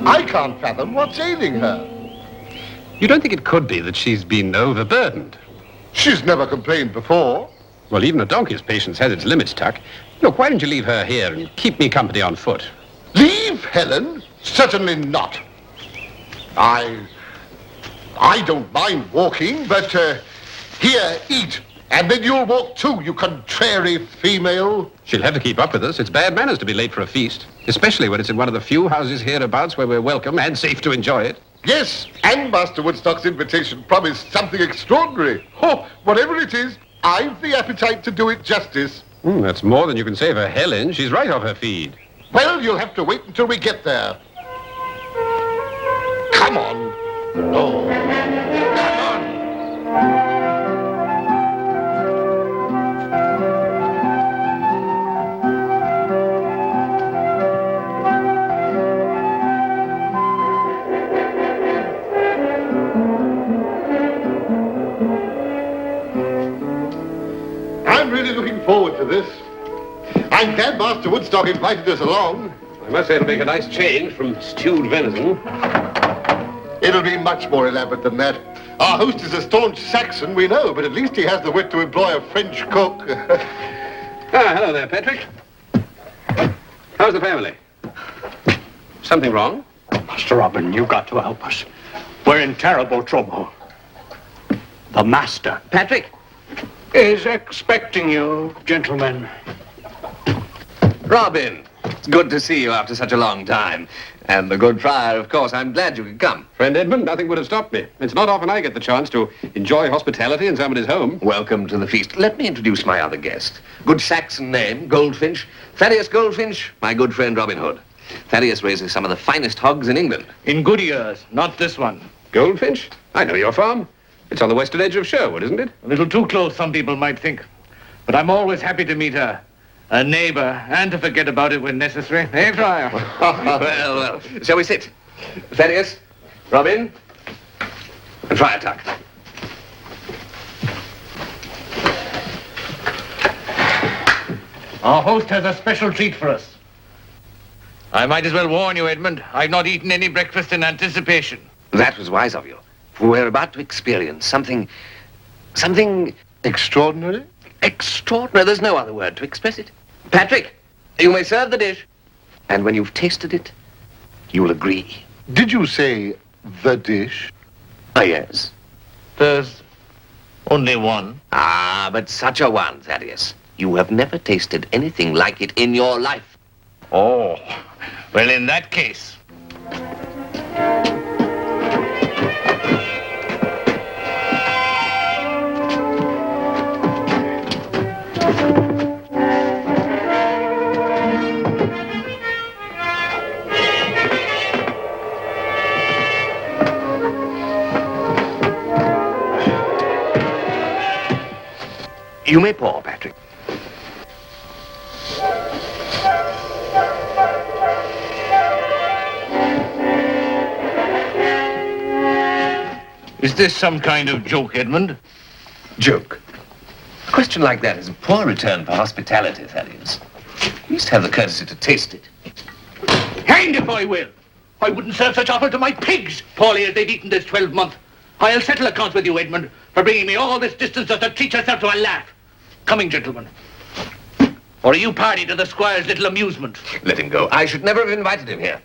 I can't fathom what's ailing her. You don't think it could be that she's been overburdened? She's never complained before. Well, even a donkey's patience has its limits, Tuck. Look, why don't you leave her here and keep me company on foot? Leave Helen? Certainly not. I don't mind walking, but here, eat. And then you'll walk too, you contrary female. She'll have to keep up with us. It's bad manners to be late for a feast, especially when it's in one of the few houses hereabouts where we're welcome and safe to enjoy it. Yes, and Master Woodstock's invitation promised something extraordinary. Oh, whatever it is, I've the appetite to do it justice. That's more than you can say for Helen. She's right off her feed. Well, you'll have to wait until we get there. Come on. Oh, come on. I'm really looking forward to this. I'm glad Master Woodstock invited us along. I must say it'll make a nice change from stewed venison. It'll be much more elaborate than that. Our host is a staunch Saxon, we know, but at least he has the wit to employ a French cook. Hello there, Patrick. How's the family? Something wrong? Master Robin, you've got to help us. We're in terrible trouble. The master Patrick? is expecting you, gentlemen. Robin, it's good to see you after such a long time. And the good friar, of course, I'm glad you could come. Friend Edmund, nothing would have stopped me. It's not often I get the chance to enjoy hospitality in somebody's home. Welcome to the feast. Let me introduce my other guest. Good Saxon name, Goldfinch. Thadeus Goldfinch, my good friend Robin Hood. Thaddeus raises some of the finest hogs in England. In good years, not this one. Goldfinch? I know your farm. It's on the western edge of Sherwood, isn't it? A little too close, some people might think. But I'm always happy to meet her. A neighbor, and to forget about it when necessary. Eh, Friar? Well, shall we sit? Thaddeus, Robin, and Friar Tuck. Our host has a special treat for us. I might as well warn you, Edmund. I've not eaten any breakfast in anticipation. That was wise of you. For we're about to experience something Extraordinary? extraordinary. There's no other word to express it. Patrick, you may serve the dish. And when you've tasted it, you'll agree. Did you say the dish? Ah, yes. There's only one. Ah, but such a one, Thaddeus. You have never tasted anything like it in your life. Oh, well, in that case. You may pour, Patrick. Is this some kind of joke, Edmund? Joke. A question like that is a poor return for hospitality, Thaddeus. You must have the courtesy to taste it. Hanged if I will. I wouldn't serve such offal to my pigs, poorly as they've eaten this 12-month. I'll settle accounts with you, Edmund, for bringing me all this distance just to treat yourself to a laugh. Coming, gentlemen. Or are you party to the squire's little amusement? Let him go. I should never have invited him here.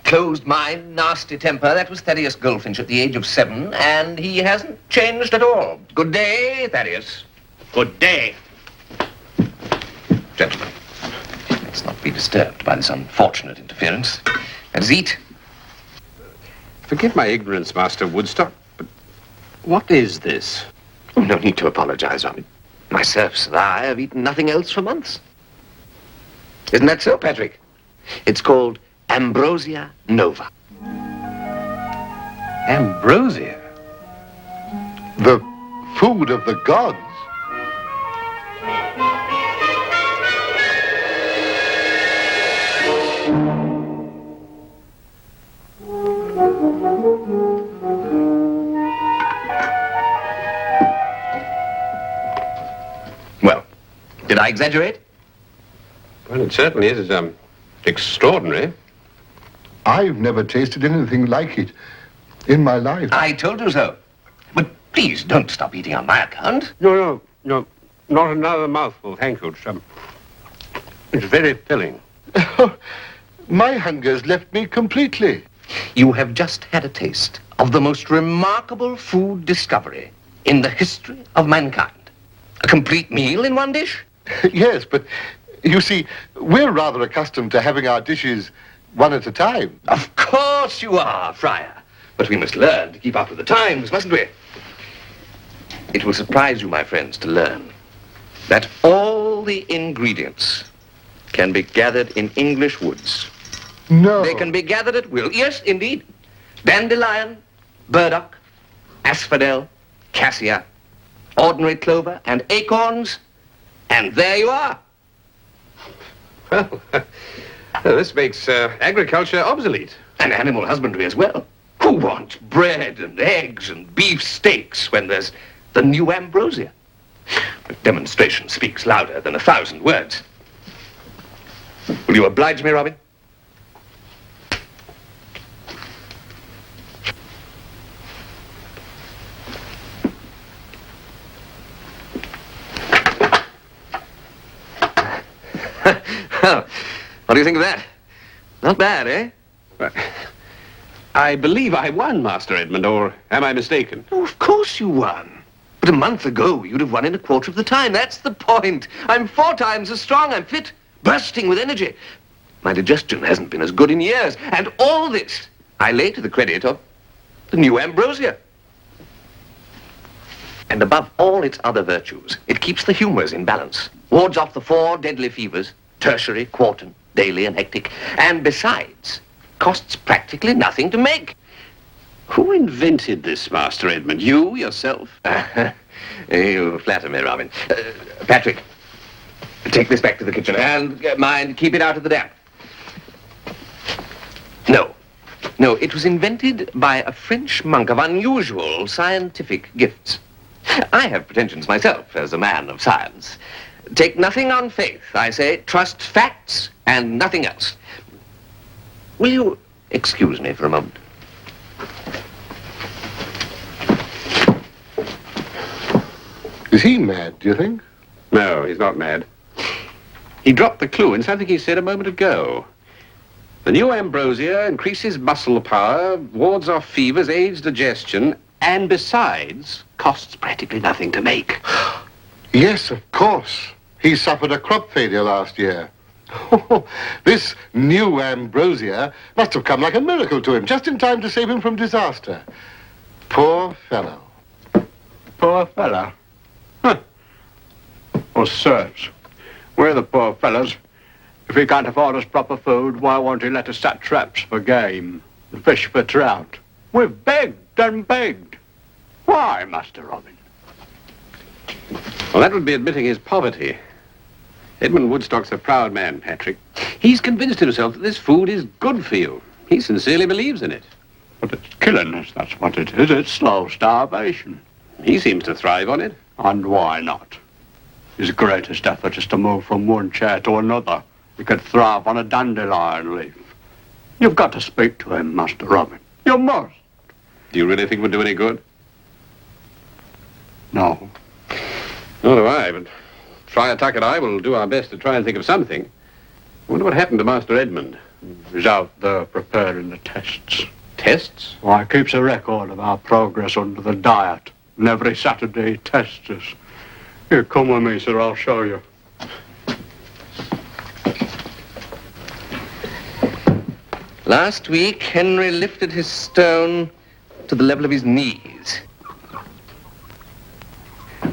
Closed mind, nasty temper. That was Thadeus Goldfinch at the age of 7, and he hasn't changed at all. Good day, Thaddeus. Good day. Gentlemen, let's not be disturbed by this unfortunate interference. Let us eat. Forgive my ignorance, Master Woodstock, but what is this? Oh, no need to apologize, Robin. My serfs and I have eaten nothing else for months. Isn't that so, Patrick? It's called Ambrosia Nova. Ambrosia? The food of the gods? Well, did I exaggerate? Well, it certainly is extraordinary. I've never tasted anything like it in my life. I told you so. But please don't stop eating on my account. No. Not another mouthful, thank you. It's very filling. My hunger's left me completely. You have just had a taste of the most remarkable food discovery in the history of mankind. A complete meal in one dish? Yes, but you see, we're rather accustomed to having our dishes one at a time. Of course you are, Friar. But we must learn to keep up with the times, mustn't we? It will surprise you, my friends, to learn that all the ingredients can be gathered in English woods. No. They can be gathered at will. Yes, indeed. Dandelion, burdock, asphodel, cassia, ordinary clover, and acorns. And there you are. Well, this makes agriculture obsolete. And animal husbandry as well. Who wants bread and eggs and beef steaks when there's the new Ambrosia? A demonstration speaks louder than 1,000 words. Will you oblige me, Robin? Well, what do you think of that? Not bad, eh? Well, I believe I won, Master Edmund, or am I mistaken? Oh, of course you won. But a month ago, you'd have won in a quarter of the time. That's the point. I'm 4 times as strong. I'm fit, bursting with energy. My digestion hasn't been as good in years. And all this I lay to the credit of the new Ambrosia. And above all its other virtues, it keeps the humors in balance, wards off the 4 deadly fevers, tertiary, quartan, daily, and hectic, and besides, costs practically nothing to make. Who invented this, Master Edmund? You, yourself? You flatter me, Robin. Patrick, take this back to the kitchen, and mind, keep it out of the damp. No, it was invented by a French monk of unusual scientific gifts. I have pretensions myself as a man of science. Take nothing on faith, I say. Trust facts and nothing else. Will you excuse me for a moment? Is he mad, do you think? No, he's not mad. He dropped the clue in something he said a moment ago. The new Ambrosia increases muscle power, wards off fevers, aids digestion, and besides, costs practically nothing to make. Yes, of course. He suffered a crop failure last year. This new Ambrosia must have come like a miracle to him, just in time to save him from disaster. Poor fellow. Poor fella? Huh. Or serfs. We're the poor fellas. If he can't afford us proper food, why won't he let us set traps for game, and fish for trout? We've begged and begged. Why, Master Robin? Well, that would be admitting his poverty. Edmund Woodstock's a proud man, Patrick. He's convinced himself that this food is good for you. He sincerely believes in it. But it's killing us, that's what it is. It's slow starvation. He seems to thrive on it. And why not? His greatest effort is to move from one chair to another. He could thrive on a dandelion leaf. You've got to speak to him, Master Robin. You must. Do you really think it would do any good? No. Nor do I, but Friar Tuck and I will do our best to try and think of something. I wonder what happened to Master Edmund. He's out there preparing the tests. Tests? Why, he keeps a record of our progress under the diet. And every Saturday he tests us. Here, come with me, sir, I'll show you. Last week, Henry lifted his stone to the level of his knees.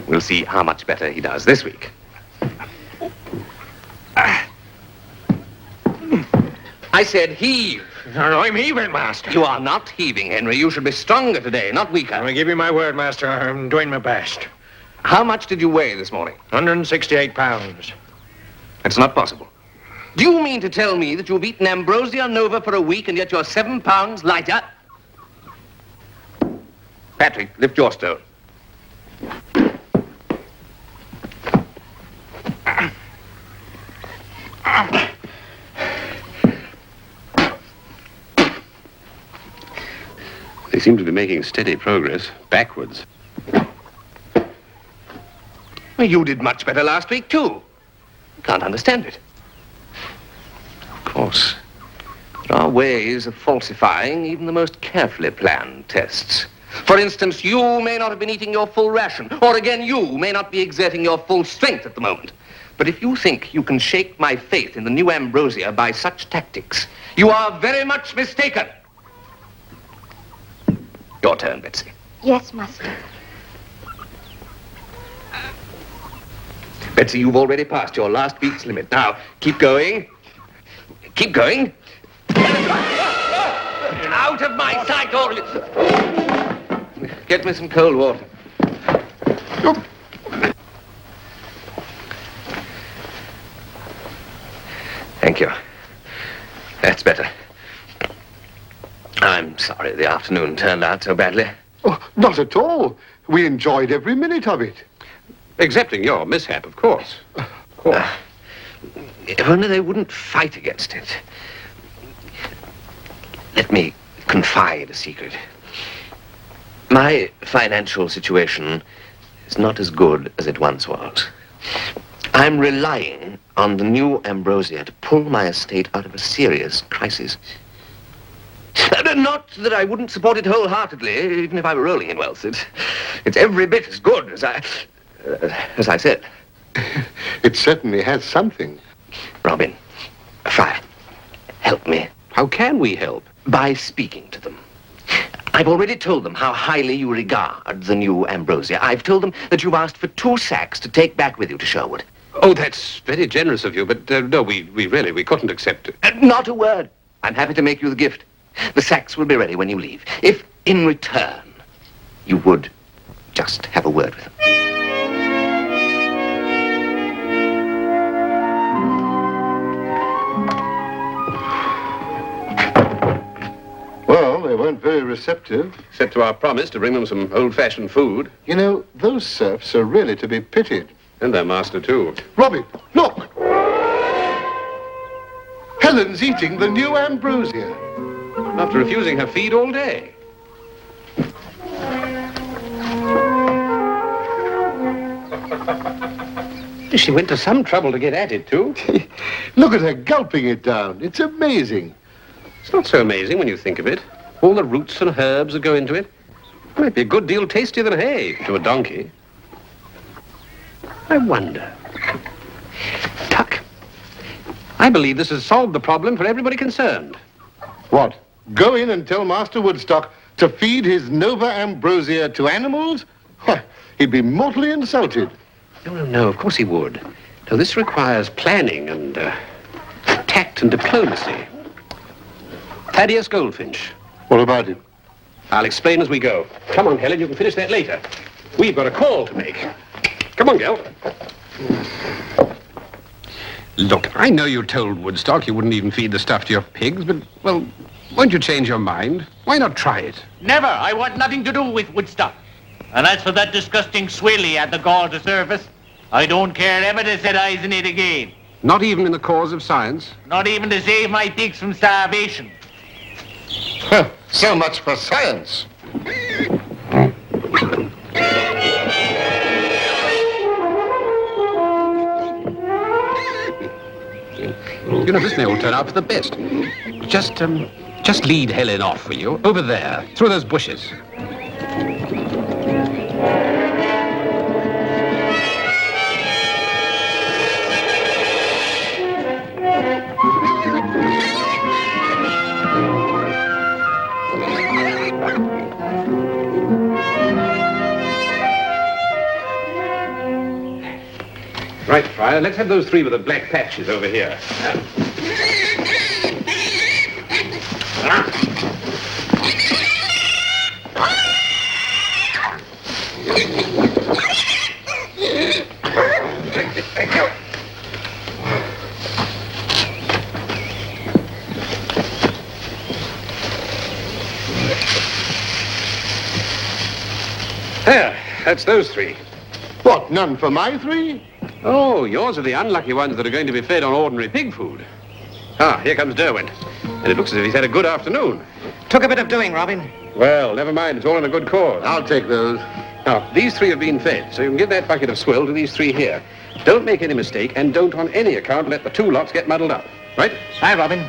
We'll see how much better he does this week. I said heave. I'm heaving, Master. You are not heaving, Henry. You should be stronger today, not weaker. I give you my word, Master. I'm doing my best. How much did you weigh this morning? 168 pounds. That's not possible. Do you mean to tell me that you've eaten Ambrosia Nova for a week and yet you're 7 pounds lighter? Patrick, lift your stone. They seem to be making steady progress, backwards. Well, you did much better last week, too. Can't understand it. Of course, there are ways of falsifying even the most carefully planned tests. For instance, you may not have been eating your full ration, or again, you may not be exerting your full strength at the moment. But if you think you can shake my faith in the new Ambrosia by such tactics, you are very much mistaken. Your turn, Betsy. Yes, Master. Betsy, you've already passed your last week's limit. Now, keep going. Keep going. Out of my sight, all you... Get me some cold water. Thank you. That's better. I'm sorry the afternoon turned out so badly. Oh, not at all. We enjoyed every minute of it. Excepting your mishap, of course. If only they wouldn't fight against it. Let me confide a secret. My financial situation is not as good as it once was. I'm relying on the new Ambrosia to pull my estate out of a serious crisis. Not that I wouldn't support it wholeheartedly, even if I were rolling in wealth. It's every bit as good as I said. It certainly has something. Robin, Friar, help me. How can we help? By speaking to them. I've already told them how highly you regard the new Ambrosia. I've told them that you've asked for 2 sacks to take back with you to Sherwood. Oh, that's very generous of you, but no, we couldn't accept it. Not a word. I'm happy to make you the gift. The sacks will be ready when you leave. If, in return, you would just have a word with them. Well, they weren't very receptive. Except to our promise to bring them some old-fashioned food. You know, those serfs are really to be pitied. And their master, too. Robin, look! Helen's eating the new Ambrosia. After refusing her feed all day. She went to some trouble to get at it, too. Look at her gulping it down. It's amazing. It's not so amazing when you think of it. All the roots and herbs that go into it. It might be a good deal tastier than hay to a donkey. I wonder. Tuck, I believe this has solved the problem for everybody concerned. What? Go in and tell Master Woodstock to feed his Nova Ambrosia to animals? He'd be mortally insulted. No, of course he would. No, this requires planning and tact and diplomacy. Thadeus Goldfinch. What about him? I'll explain as we go. Come on, Helen, you can finish that later. We've got a call to make. Come on, girl. Look, I know you told Woodstock you wouldn't even feed the stuff to your pigs, but, well, won't you change your mind? Why not try it? Never. I want nothing to do with Woodstock. And as for that disgusting swill he had the gall to service, I don't care ever to set eyes on it again. Not even in the cause of science? Not even to save my pigs from starvation. So much for science. You know, this may all turn out for the best. Just lead Helen off, will you? Over there, through those bushes. Right, Friar, let's have those 3 with the black patches over here. There, that's those 3. What, none for my 3? Oh, yours are the unlucky ones that are going to be fed on ordinary pig food. Ah, here comes Derwent. And it looks as if he's had a good afternoon. Took a bit of doing, Robin. Well, never mind. It's all in a good cause. I'll take those. Now, these 3 have been fed, so you can give that bucket of swill to these 3 here. Don't make any mistake, and don't on any account let the 2 lots get muddled up. Right? Hi, Robin.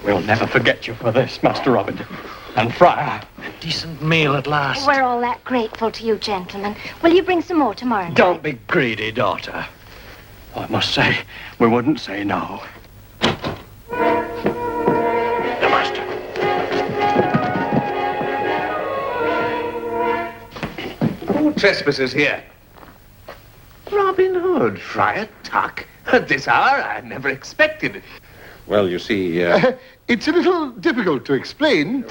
We'll never forget you for this, Master Robin. And Friar, a decent meal at last. We're all that grateful to you, gentlemen. Will you bring some more tomorrow night? Don't be greedy, daughter. I must say, we wouldn't say no. The master. Oh, trespassers here. Robin Hood, Friar Tuck. At this hour, I never expected. Well, you see, It's a little difficult to explain.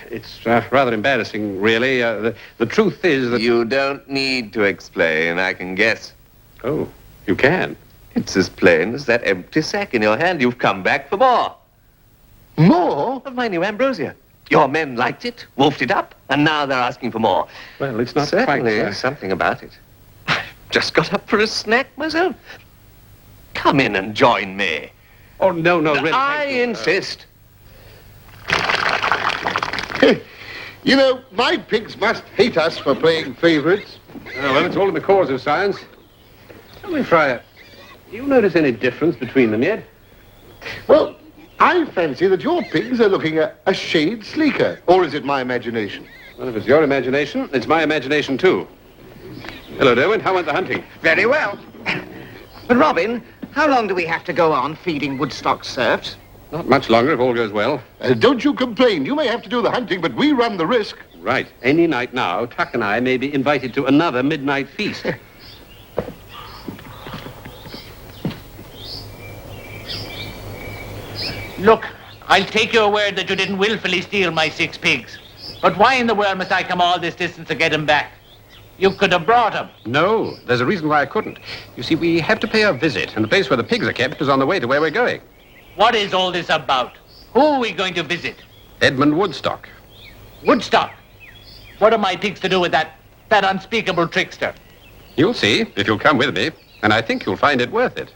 it's rather embarrassing, really. The truth is that... You don't need to explain, I can guess. Oh, you can. It's as plain as that empty sack in your hand. You've come back for more More? of my new ambrosia. Your men liked it, wolfed it up, and now they're asking for more. Well, it's not Certainly quite... something about it. I've just got up for a snack myself. Come in and join me. Oh, no, really. I thank you. insist. You know, my pigs must hate us for playing favorites. Well, it's all in the cause of science. Tell me, Friar, do you notice any difference between them yet? Well, I fancy that your pigs are looking a shade sleeker. Or is it my imagination? Well, if it's your imagination, it's my imagination, too. Hello, Derwent. How went the hunting? Very well. But, Robin, how long do we have to go on feeding Woodstock serfs? Not much longer, if all goes well. Don't you complain. You may have to do the hunting, but we run the risk. Right. Any night now, Tuck and I may be invited to another midnight feast. Look, I'll take your word that you didn't willfully steal my 6 pigs. But why in the world must I come all this distance to get them back? You could have brought them. No, there's a reason why I couldn't. You see, we have to pay a visit, and the place where the pigs are kept is on the way to where we're going. What is all this about? Who are we going to visit? Edmund Woodstock. Woodstock. What are my pigs to do with that unspeakable trickster? You'll see, if you'll come with me, and I think you'll find it worth it.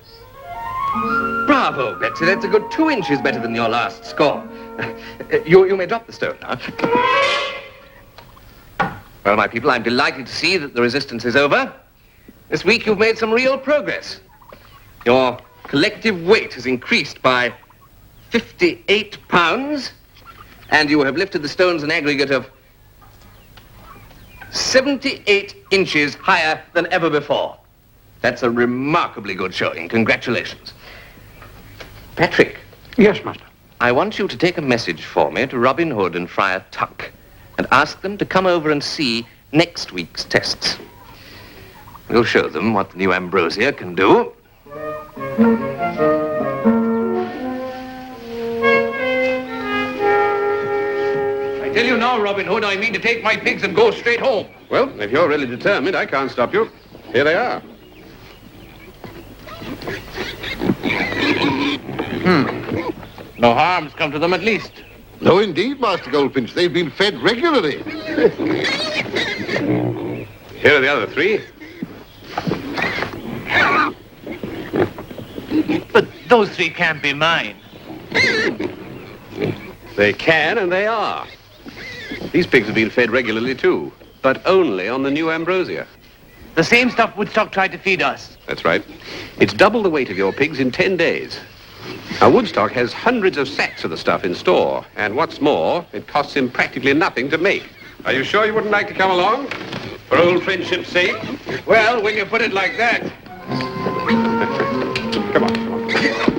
Bravo, Betsy. That's a good 2 inches better than your last score. You may drop the stone now. Well, my people, I'm delighted to see that the resistance is over. This week you've made some real progress. Your collective weight has increased by 58 pounds, and you have lifted the stones an aggregate of 78 inches higher than ever before. That's a remarkably good showing. Congratulations. Patrick. Yes, master. I want you to take a message for me to Robin Hood and Friar Tuck and ask them to come over and see next week's tests. We'll show them what the new ambrosia can do. I tell you now, Robin Hood, I mean to take my pigs and go straight home. Well, if you're really determined, I can't stop you. Here they are. No harm's come to them at least. No, indeed, Master Goldfinch. They've been fed regularly. Here are the other 3. But those 3 can't be mine. They can, and they are. These pigs have been fed regularly, too, but only on the new ambrosia. The same stuff Woodstock tried to feed us. That's right. It's double the weight of your pigs in 10 days. Now, Woodstock has hundreds of sacks of the stuff in store, and what's more, it costs him practically nothing to make. Are you sure you wouldn't like to come along? For old friendship's sake? Well, when you put it like that. Come on, come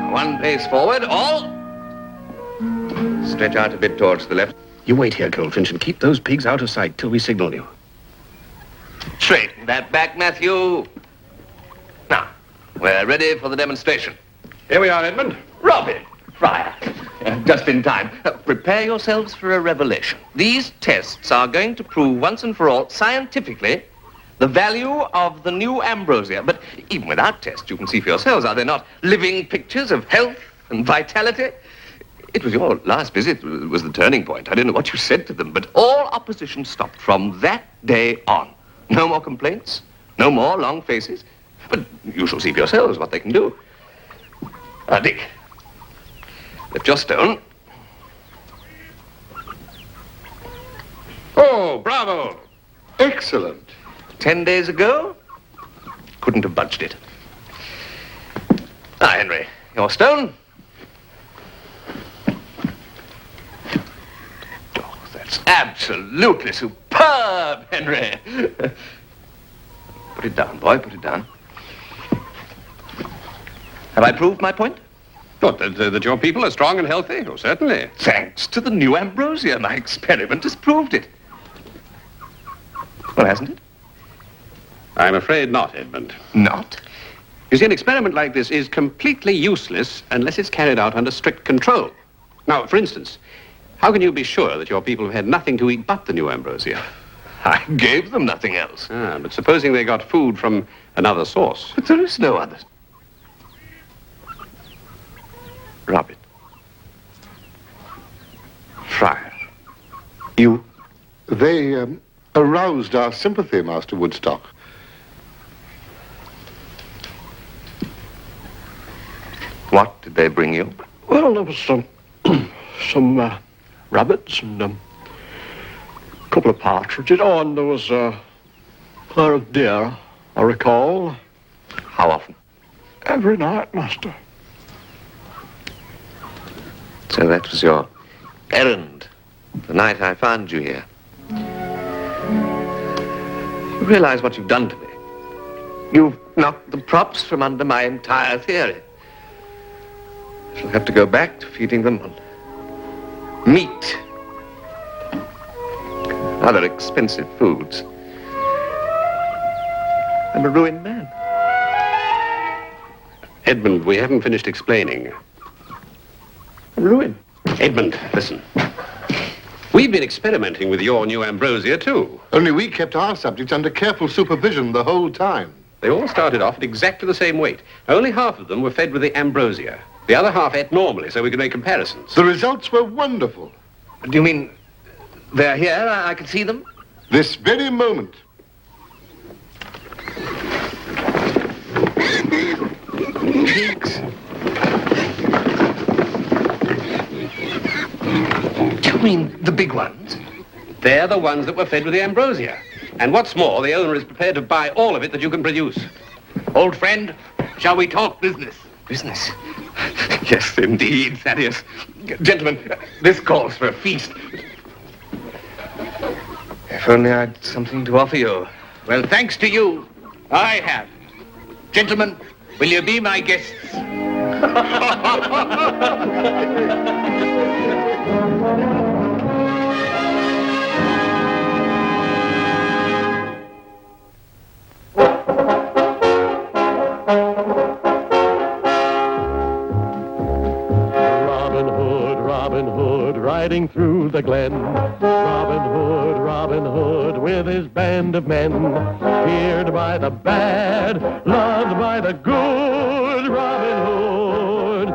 on. One pace forward, all. Stretch out a bit towards the left. You wait here, Goldfinch, and keep those pigs out of sight till we signal you. Straighten that back, Matthew. Now, we're ready for the demonstration. Here we are, Edmund. Robin, Friar, Just in time. Prepare yourselves for a revelation. These tests are going to prove once and for all, scientifically, the value of the new Ambrosia. But even without tests, you can see for yourselves, are they not living pictures of health and vitality? It was your last visit was the turning point. I don't know what you said to them, but all opposition stopped from that day on. No more complaints, no more long faces. But you shall see for yourselves what they can do. Dick, lift your stone. Oh, bravo! Excellent. 10 days ago, couldn't have budged it. Ah, Henry, your stone. Oh, that's absolutely superb, Henry. Put it down, boy, put it down. Have I proved my point? What, that your people are strong and healthy? Oh, certainly. Thanks to the new Ambrosia, my experiment has proved it. Well, hasn't it? I'm afraid not, Edmund. Not? You see, an experiment like this is completely useless unless it's carried out under strict control. Now, for instance, how can you be sure that your people have had nothing to eat but the new Ambrosia? I gave them nothing else. Ah, but supposing they got food from another source. But there is no other. Robin. Friar. You? They aroused our sympathy, Master Woodstock. What did they bring you? Well, there was some rabbits and a couple of partridges. Oh, and there was a pair of deer, I recall. How often? Every night, Master. So that was your errand the night I found you here. You realize what you've done to me? You've knocked the props from under my entire theory. I shall have to go back to feeding them on meat, other expensive foods. I'm a ruined man. Edmund, we haven't finished explaining. I'm ruined. Edmund, listen. We've been experimenting with your new Ambrosia, too. Only we kept our subjects under careful supervision the whole time. They all started off at exactly the same weight. Only half of them were fed with the Ambrosia. The other half ate normally, so we could make comparisons. The results were wonderful. Do you mean they're here? I can see them? This very moment. Pigs. Do you mean the big ones? They're the ones that were fed with the Ambrosia. And what's more, the owner is prepared to buy all of it that you can produce. Old friend, shall we talk business? Business? Yes, indeed, Thaddeus. Gentlemen, this calls for a feast. If only I'd something to offer you. Well, thanks to you, I have. Gentlemen, will you be my guests? Robin Hood, riding through the glen. Robin Hood, with his band of men. Feared by the bad, loved by the good. Robin Hood,